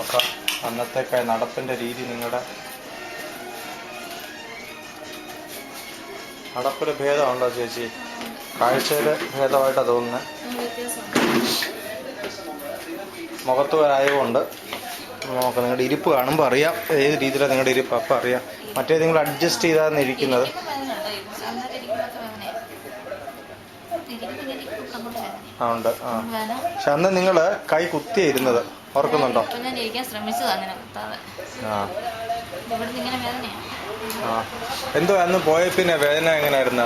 നോക്കാം. അന്നത്തേക്കായി നടപ്പിൻ്റെ രീതി നിങ്ങളുടെ നടപ്പിൽ ഭേദമുണ്ടോ ചേച്ചി? കാഴ്ചയിൽ ഭേദമായിട്ടാണ് തോന്നുന്നത്. മുഖത്ത് വരായതുകൊണ്ട് നോക്കാം. നിങ്ങളുടെ ഇരിപ്പ് കാണുമ്പോൾ അറിയാം ഏത് രീതിയിലാണ് നിങ്ങളുടെ ഇരിപ്പ്. അപ്പം അറിയാം. മറ്റേ നിങ്ങൾ അഡ്ജസ്റ്റ് ചെയ്താണ് ഇരിക്കുന്നത്. ഉണ്ട്. ആ, പക്ഷെ അന്ന് നിങ്ങൾ കൈ കുത്തിയിരുന്നത് ഓർക്കുന്നുണ്ടോ? ആ, എന്തോ അന്ന് പോയ പിന്നെ വേദന എങ്ങനെയായിരുന്നു?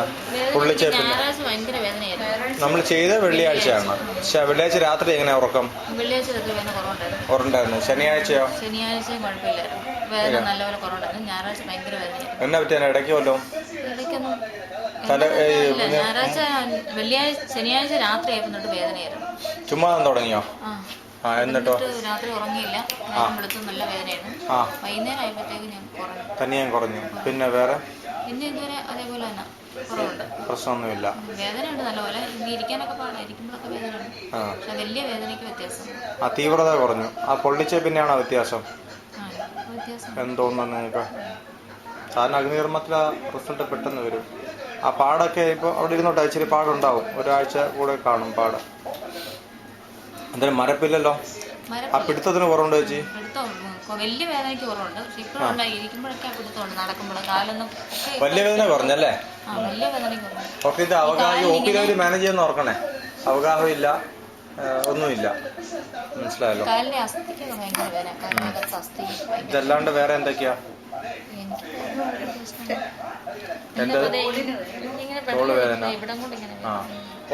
പൊള്ളിച്ച പിന്നെ നമ്മൾ ചെയ്ത വെള്ളിയാഴ്ചയാണ്. പക്ഷെ വെള്ളിയാഴ്ച രാത്രി എങ്ങനെയാ ഉറക്കം? ഉറണ്ടായിരുന്നു. ശനിയാഴ്ചയോ? ശനിയാഴ്ചയും കുഴപ്പമില്ലായിരുന്നു, വേദന നല്ലപോലെ കുറവുണ്ടായിരുന്നു. ഞായറാഴ്ച ഭയങ്കര വേദനയായിരുന്നു. എന്നാ പറ്റിയാണ്? ഇടയ്ക്ക് വല്ലതും ശനിയാഴ്ച രാത്രി ആയപ്പോട്ട് വേദനയായിരുന്നു. ചുമ്മാ തുടങ്ങിയോ? എന്നിട്ടോ? രാത്രി ഉറങ്ങിയില്ല, നല്ല വേദനയായിരുന്നു. വൈകുന്നേരം ആയപ്പോഴത്തേക്ക് ഞാൻ തനിയെ കുറഞ്ഞു. പിന്നെ വേറെ പിന്നെ ഇതുവരെ അതേപോലെ തന്നെ കുറവുണ്ട്, പ്രശ്നമൊന്നുമില്ല. വേദനയുണ്ട് നല്ലപോലെ. ഇരിക്കാനൊക്കെ പാടായിരിക്കുമ്പോഴൊക്കെ വേദനയുണ്ട്, പക്ഷെ വലിയ വേദനയ്ക്ക് വ്യത്യാസം. ആ തീവ്രത കുറഞ്ഞു. ആ പൊള്ളിച്ച പിന്നെയാണോ വ്യത്യാസം? എന്തോന്നു നിങ്ങൾക്ക്? സാധാരണ അഗ്നികർമ്മത്തിൽ ആ റിസൾട്ട് പെട്ടെന്ന് വരും. ആ പാടൊക്കെ ഇപ്പോൾ അവിടെ ഇരുന്നോട്ടെ, ഇച്ചിരി പാടുണ്ടാവും. ഒരാഴ്ച കൂടെ കാണും പാട്. എന്തായാലും മരപ്പില്ലല്ലോ. ആ പിടുത്തത്തിന് കുറവുണ്ട് ചേച്ചി? വലിയ വേദനയ്ക്ക് കുറവുണ്ട്, പക്ഷെ ഇപ്പോഴും ഇരിക്കുമ്പോഴൊക്കെ പിടുത്തമുണ്ട്. നടക്കുമ്പോൾ കാലൊന്നും വലിയ വേദന കുറഞ്ഞല്ലേ? വലിയ വേദനയ്ക്ക് കുറഞ്ഞു. ഓക്കെ, ഇത് അവഗാഹം ഓപ്പിലൊരു മാനേജ് ചെയ്യുന്ന ഓർക്കണേ. അവഗാഹം ഇല്ല, ഒന്നുമില്ല. മനസ്സിലായല്ലോ? കാലിന്റെ അസ്ഥിക്കൊക്കെ ഭയങ്കര വേദന. ഇതല്ലാണ്ട് വേറെ എന്തൊക്കെയാ? തോള് വേദന. ആ,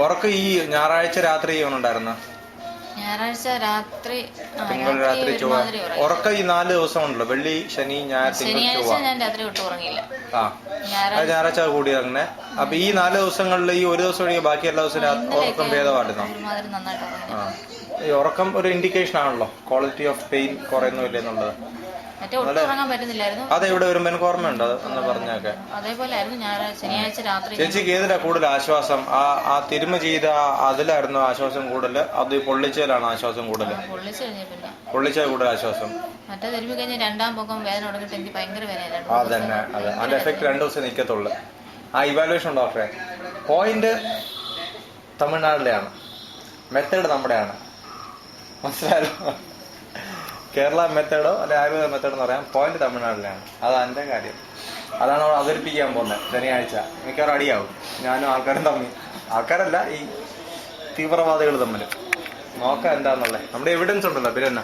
ഉറക്കം ഈ ഞായറാഴ്ച രാത്രി ഉണ്ടായിരുന്ന? ഞായറാഴ്ച രാത്രി, തിങ്കൾ രാത്രി, ചൊവ്വ. ഉറക്കം ഈ 4 ദിവസം ഉണ്ടല്ലോ, വെള്ളി ശനി ഞായർ തിങ്കൾ ചൊവ്വ. ഞാൻ രാത്രി ഒട്ടും ഉറങ്ങിയില്ല. ആ, ഞായറാഴ്ച കൂടി അങ്ങനെ. അപ്പൊ ഈ 4 ദിവസങ്ങളിൽ ഈ ഒരു ദിവസം ഒഴികെ ബാക്കി എല്ലാ ദിവസവും ഉറക്കം ഭേദമായിരുന്നോ? ആ, ഈ ഉറക്കം ഒരു ഇൻഡിക്കേഷൻ ആണല്ലോ ക്വാളിറ്റി ഓഫ് പെയിൻ കുറയുന്നില്ല എന്നുള്ളത്. അതെ, ഇവിടെ വരുമ്പോൾ എനിക്ക് ഓർമ്മയുണ്ട് എന്ന് പറഞ്ഞൊക്കെ. ചേച്ചിക്ക് ഏതിലാ കൂടുതൽ ആശ്വാസം? ആ തിരുമ ചെയ്ത അതിലായിരുന്നു ആശ്വാസം കൂടുതൽ? അത് പൊള്ളിച്ചതിലാണ് ആശ്വാസം കൂടുതൽ? പൊള്ളിച്ച കൂടുതൽ ആശ്വാസം. അതന്നെ, അതെ. അതിന്റെ എഫക്ട് 2 ദിവസം നിൽക്കത്തുള്ളു. ആ ഇവാലുവേഷൻ ഡോക്ടറെ പോയിന്റ് തമിഴ്നാട്ടിലെയാണ്, മെത്തേഡ് നമ്മുടെയാണ്. മനസ്സിലായല്ലോ? കേരള മെത്തേഡോ അല്ലെ ആയുർവേദ മെത്തേഡോ എന്ന് പറയാം. പോയിന്റ് തമിഴ്നാട്ടിലാണ്. അതാണ് എൻ്റെ കാര്യം. അതാണ് അവൾ അവതരിപ്പിക്കാൻ പോകുന്നത് ശനിയാഴ്ച. മിക്കവാറും അടിയാവും ഞാനും ആൾക്കാരും തമ്മിൽ. ആൾക്കാരല്ല, ഈ തീവ്രവാദികൾ തമ്മിൽ. നോക്കാം എന്താന്നുള്ളത്. നമ്മുടെ എവിഡൻസ് ഉണ്ടല്ലോ. പിന്നെ